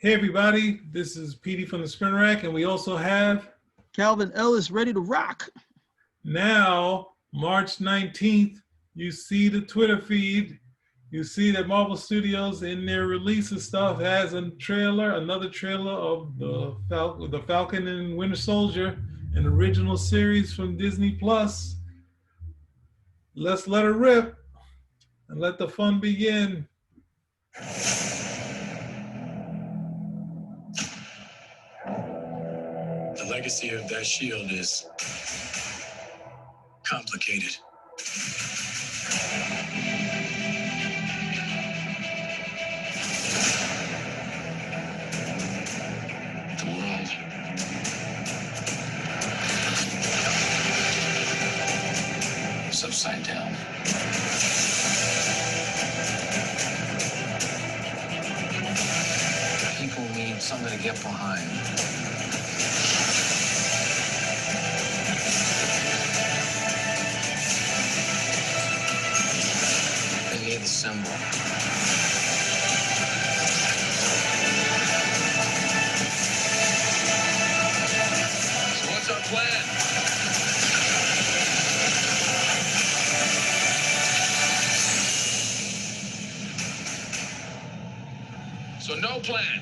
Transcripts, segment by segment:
Hey everybody, this is Petey from the Spin Rack, and we also have Calvin Ellis ready to rock. now March 19th. You see the Twitter feed. You see that Marvel Studios in their release of stuff has a trailer, another trailer of the Falcon and Winter Soldier, an original series from Disney Plus. Let's let her rip and let the fun begin. The legacy of that shield is complicated. The world is upside down. People need something to get behind. The symbol. So what's our plan? So no plan.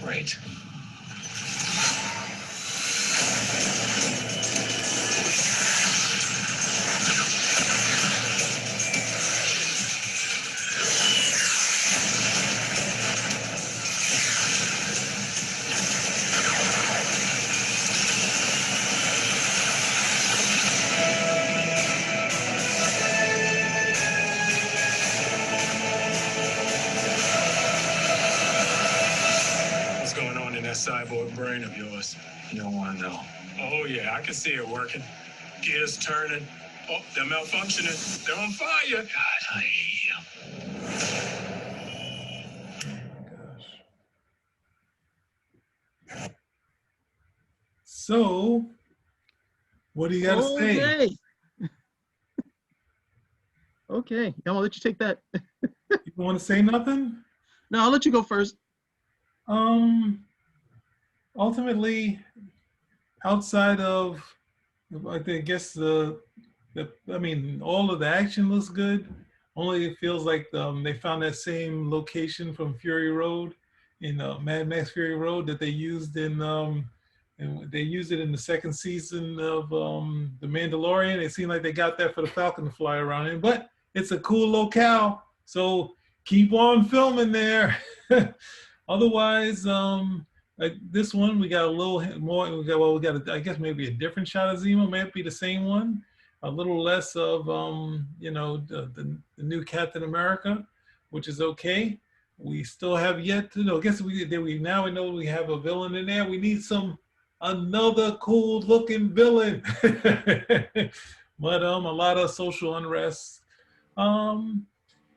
Great. That cyborg brain of yours. You don't want to know. Oh, yeah, I can see it working. Gears turning. Oh, they're malfunctioning. They're on fire. God, I hate Gosh. So, what do you got to say? Okay, I'm gonna let you take that. You want to say nothing? No, I'll let you go first. Ultimately, outside of, I guess all of the action looks good. Only it feels like they found that same location from Fury Road, in Mad Max Fury Road, that they used and they used it in the second season of The Mandalorian. It seemed like they got that for the Falcon to fly around in, but it's a cool locale, so keep on filming there. Otherwise, like this one, we got a little more. We got I guess maybe a different shot of Zemo. Might be the same one. A little less of the new Captain America, which is okay. We still have yet to know. I guess we now we know we have a villain in there. We need another cool looking villain. But a lot of social unrest.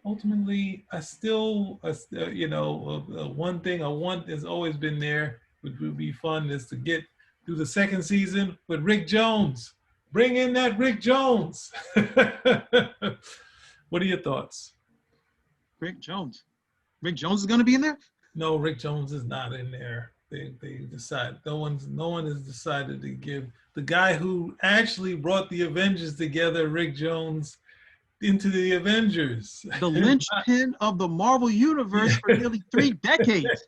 Ultimately, one thing I want has always been there, which would be fun, is to get through the second season with Rick Jones. Bring in that Rick Jones. What are your thoughts? Rick Jones. Rick Jones is going to be in there? No, Rick Jones is not in there. They decide. No one has decided to give the guy who actually brought the Avengers together, Rick Jones, into the Avengers. The linchpin of the Marvel Universe for nearly 3 decades.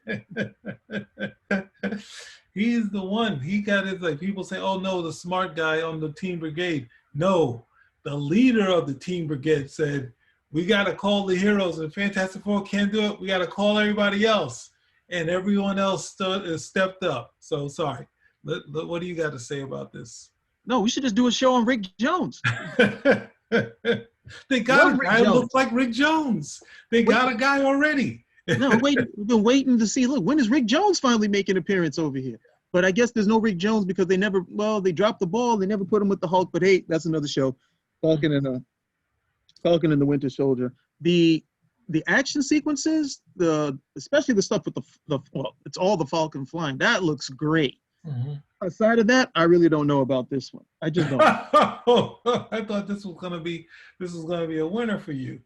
He's the one. He got it. Like people say, oh no, the smart guy on the Team Brigade. No, the leader of the Team Brigade said, we got to call the heroes, and Fantastic Four can't do it. We got to call everybody else. And everyone else stepped up. So sorry. What do you got to say about this? No, we should just do a show on Rick Jones. They got a guy who looks like Rick Jones. They got a guy already. No, we've been waiting to see. Look, when is Rick Jones finally make an appearance over here? But I guess there's no Rick Jones because they dropped the ball. They never put him with the Hulk. But hey, that's another show. Falcon and the Winter Soldier. The action sequences, especially the stuff with it's all the Falcon flying. That looks great. Mm-hmm. Aside of that, I really don't know about this one. I just don't. I thought this was gonna be a winner for you.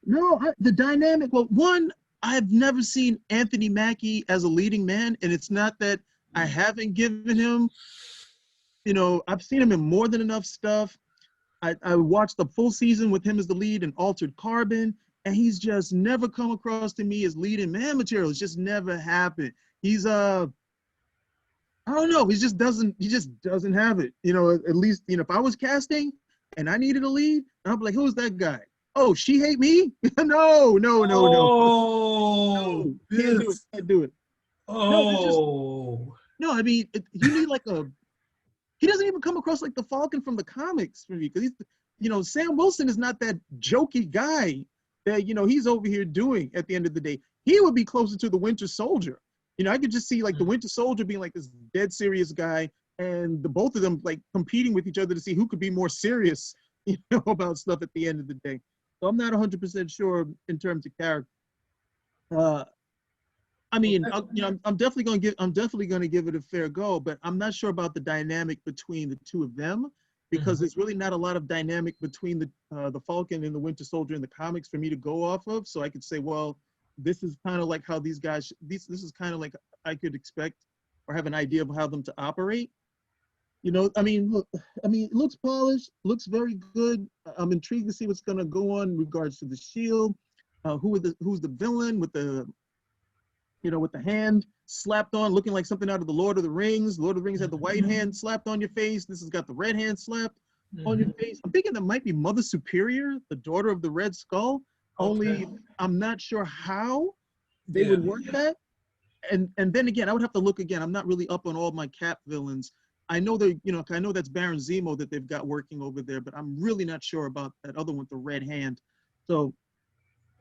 No, the dynamic. Well, one, I've never seen Anthony Mackie as a leading man, and it's not that I haven't given him. I've seen him in more than enough stuff. I watched the full season with him as the lead in Altered Carbon, and he's just never come across to me as leading man material. It's just never happened. He's I don't know. He just doesn't have it. At least, if I was casting and I needed a lead, I'd be like, who's that guy? Oh, She Hate Me? No. Oh, No. Can't do it. this. Can't do it. No, there's just Oh, no. I mean, you need like he doesn't even come across like the Falcon from the comics for me, because Sam Wilson is not that jokey guy that he's over here doing at the end of the day. He would be closer to the Winter Soldier. I could just see like the Winter Soldier being like this dead serious guy, and the both of them like competing with each other to see who could be more serious, about stuff at the end of the day. So I'm not 100% sure in terms of character. I mean, I'm definitely going to give it a fair go, but I'm not sure about the dynamic between the two of them, because there's really not a lot of dynamic between the Falcon and the Winter Soldier in the comics for me to go off of. So I could say, well, this is kind of like how these guys. This is kind of like I could expect or have an idea of how them to operate. I mean, look, it looks polished, looks very good. I'm intrigued to see what's going to go on in regards to the Shield. Who's the villain with the hand slapped on, looking like something out of the Lord of the Rings. Lord of the Rings had the white hand slapped on your face. This has got the red hand slapped on your face. I'm thinking that might be Mother Superior, the daughter of the Red Skull. Only I'm not sure how they would work that. And then again, I would have to look again. I'm not really up on all my Cap villains. I know I know that's Baron Zemo that they've got working over there, but I'm really not sure about that other one with the red hand. So,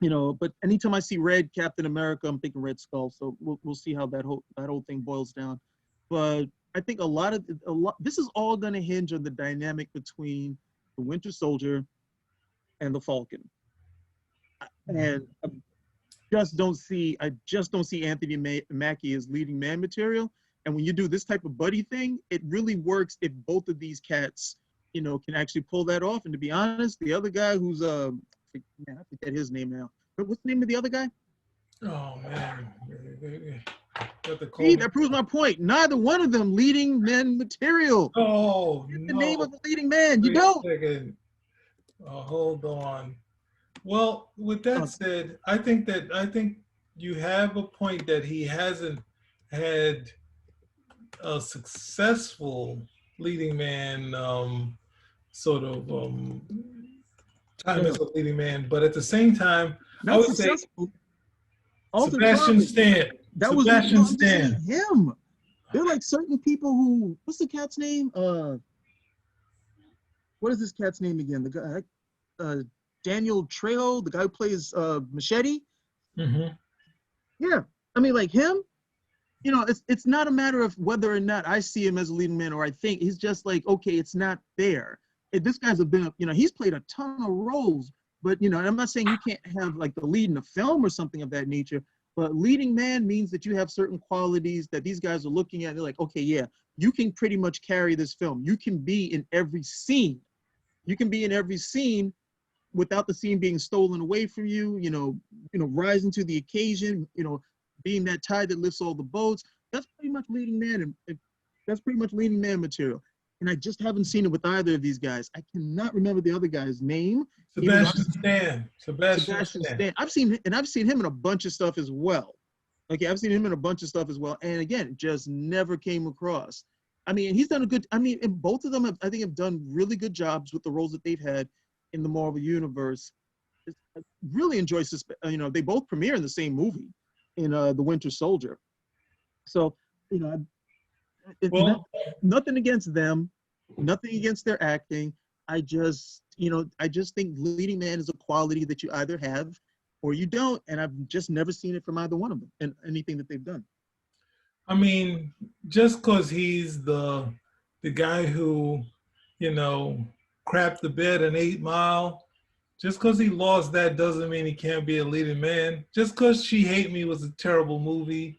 but anytime I see red Captain America, I'm thinking Red Skull. So we'll see how that whole thing boils down. But I think a lot this is all going to hinge on the dynamic between the Winter Soldier and the Falcon. And I just don't see Anthony Mackie as leading man material. And when you do this type of buddy thing, it really works if both of these cats, can actually pull that off. And to be honest, the other guy who's I forget his name now. But what's the name of the other guy? oh man. See, that proves my point. Neither one of them leading men material. Oh, Get no. the name of the leading man. You Wait a don't. second. Hold on. Well, with that said, I think you have a point that he hasn't had a successful leading man time as a leading man, but at the same time, I would say Sebastian Stan. That was Sebastian Stan. Him. They're like certain people who. What's the cat's name? What is this cat's name again? The guy, Daniel Trejo, the guy who plays Machete. Yeah, I mean, like him. It's not a matter of whether or not I see him as a leading man or I think he's just like, okay, it's not there. This guy's he's played a ton of roles, but and I'm not saying you can't have like the lead in a film or something of that nature, but leading man means that you have certain qualities that these guys are looking at. They're like, okay, yeah, you can pretty much carry this film. You can be in every scene. You can be in every scene without the scene being stolen away from you, rising to the occasion, being that tide that lifts all the boats. That's pretty much leading man, and that's pretty much leading man material. And I just haven't seen it with either of these guys. I cannot remember the other guy's name. Sebastian Stan. I've seen him in a bunch of stuff as well. Okay, I've seen him in a bunch of stuff as well. And again, just never came across. I mean, he's done and both of them I think have done really good jobs with the roles that they've had in the Marvel Universe. I really enjoy, they both premiere in the same movie in The Winter Soldier. So, nothing against them, nothing against their acting. I just think leading man is a quality that you either have or you don't, and I've just never seen it from either one of them in anything that they've done. I mean, just because he's the guy who, crapped the bed in 8 Mile, just because he lost that doesn't mean he can't be a leading man. Just because She Hate Me was a terrible movie,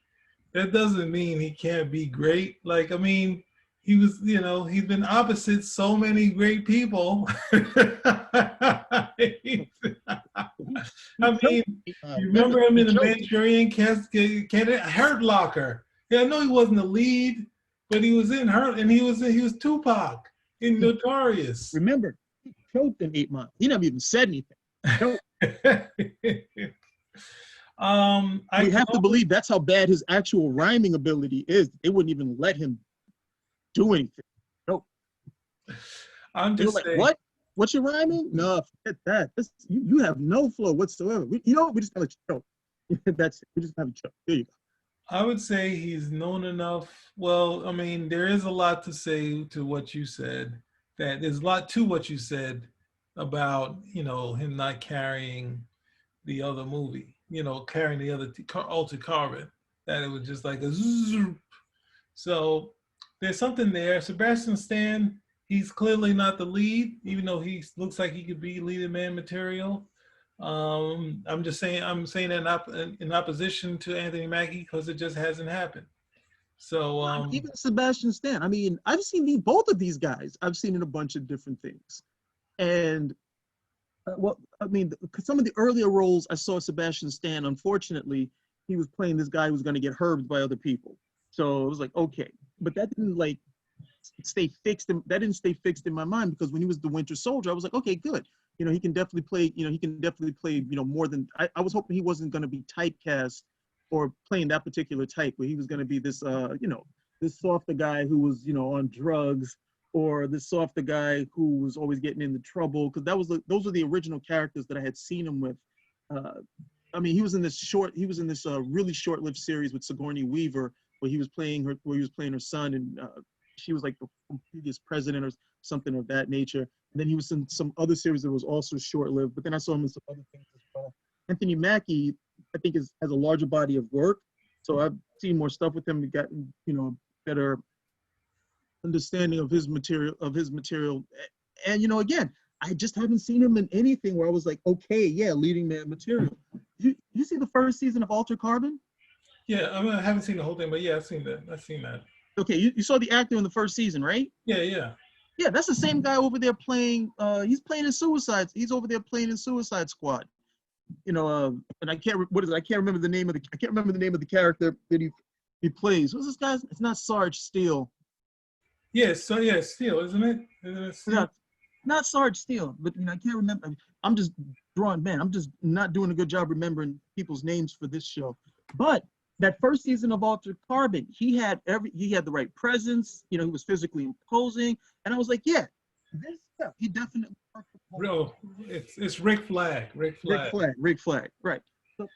that doesn't mean he can't be great. Like, I mean, he was, he's been opposite so many great people. I I mean, you remember him in the Manchurian Candidate, Hurt Locker. Yeah, I know he wasn't the lead, but he was in Hurt, and he was Tupac in Notorious. Remember, he choked in 8 Months. He never even said anything. We have to believe that's how bad his actual rhyming ability is. They wouldn't even let him do anything. No. I'm just like, saying. what? What's your rhyming? No, forget that. You have no flow whatsoever. We just have a choke. That's it. We just have a choke. There you go. I would say he's known enough. Well, I mean, there is a lot to say to what you said. That there's a lot to what you said about, him not carrying the other movie, carrying the other Altered Carbon, that it was just like a zoom. So there's something there. Sebastian Stan, he's clearly not the lead, even though he looks like he could be leading man material. I'm saying that in opposition to Anthony Mackie, because it just hasn't happened. So even Sebastian Stan, I mean, I've seen both of these guys. I've seen in a bunch of different things, and some of the earlier roles I saw Sebastian Stan, unfortunately, he was playing this guy who was going to get herbed by other people. So it was like, okay, but that didn't stay fixed. That didn't stay fixed in my mind, because when he was the Winter Soldier, I was like, okay, good. He can definitely play. More than I was hoping he wasn't going to be typecast or playing that particular type, where he was going to be this, this softer guy who was, on drugs, or this softer guy who was always getting into trouble. Because those were the original characters that I had seen him with. I mean, he was in this really short-lived series with Sigourney Weaver, where he was playing her son, and she was like the previous president or something of that nature. And then he was in some other series that was also short-lived, but then I saw him in some other things as well. Anthony Mackie, I think, has a larger body of work, so I've seen more stuff with him and gotten, better understanding of his material. And, again, I just haven't seen him in anything where I was like, okay, yeah, leading man material. You see the first season of Altered Carbon? Yeah, I haven't seen the whole thing, but yeah, I've seen that. Okay, you saw the actor in the first season, right? Yeah. Yeah, that's the same guy over there playing. He's playing in Suicide. He's over there playing in Suicide Squad. And I can't. What is it? I can't remember the name of the character that he plays. What's this guy's? It's not Sarge Steele. Yes, Steele, isn't it? Not Sarge Steele, but I can't remember. I'm just drawing. Man, I'm just not doing a good job remembering people's names for this show. But that first season of Altered Carbon, he had the right presence. He was physically imposing, and I was like, yeah, he definitely. Bro, it's Rick Flag. Rick Flag, right. So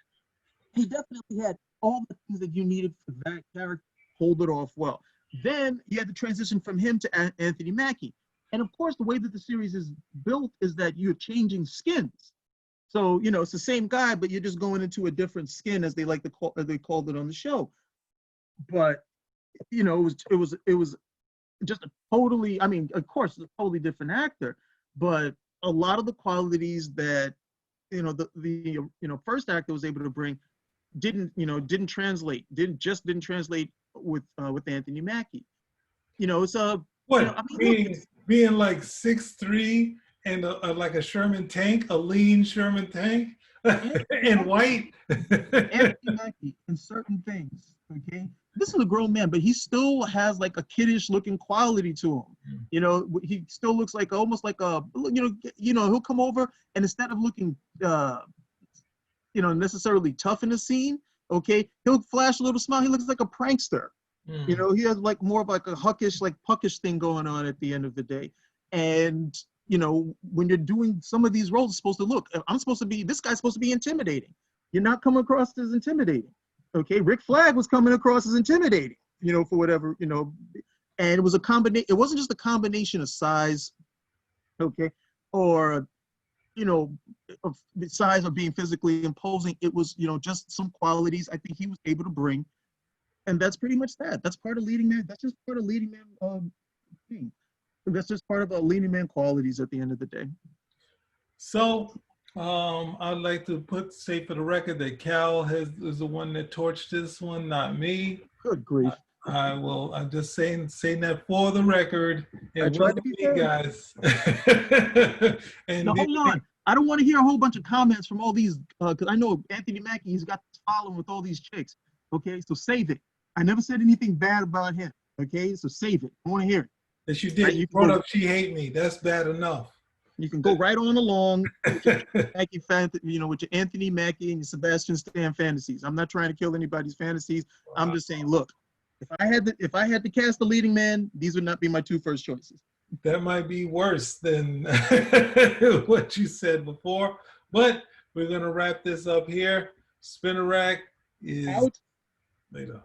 he definitely had all the things that you needed for that character. Hold it off well. Then you had to transition from him to Anthony Mackie, and of course, the way that the series is built is that you're changing skins. So, it's the same guy, but you're just going into a different skin, as they called it on the show. But, it was just a totally, of course, a totally different actor, but a lot of the qualities that, the first actor was able to bring didn't translate with Anthony Mackie. It's a, being like 6'3" and like a Sherman tank, a lean Sherman tank, and white. Anthony Mackie in certain things, okay? This is a grown man, but he still has like a kiddish looking quality to him. He still looks like almost like he'll come over, and instead of looking, necessarily tough in the scene, okay, he'll flash a little smile. He looks like a prankster. He has like more of like a puckish thing going on at the end of the day. And when you're doing some of these roles, it's supposed to look, this guy's supposed to be intimidating. You're not coming across as intimidating. Okay, Rick Flag was coming across as intimidating, for whatever, and it was a combination. It wasn't just a combination of size, okay, or, of size or being physically imposing. It was, just some qualities I think he was able to bring. And that's pretty much that. That's part of leading man. That's just part of leading man thing. That's just part of leading man qualities at the end of the day. So I'd like to say for the record that Cal is the one that torched this one, not me. Good grief. I'm just saying that for the record. I tried to be me, guys. No, hold on. I don't want to hear a whole bunch of comments from all these, because I know Anthony Mackie, he's got this following with all these chicks. Okay, so save it. I never said anything bad about him. Okay, so save it. I want to hear it. That you did. Right, You brought up She Hate Me. That's bad enough. You can go right on along with your Mackie fan, with your Anthony Mackie and your Sebastian Stan fantasies. I'm not trying to kill anybody's fantasies. I'm just saying, look, if I had to cast the leading man, these would not be my 2 first choices. That might be worse than what you said before. But we're gonna wrap this up here. Spinner Rack is Out. later.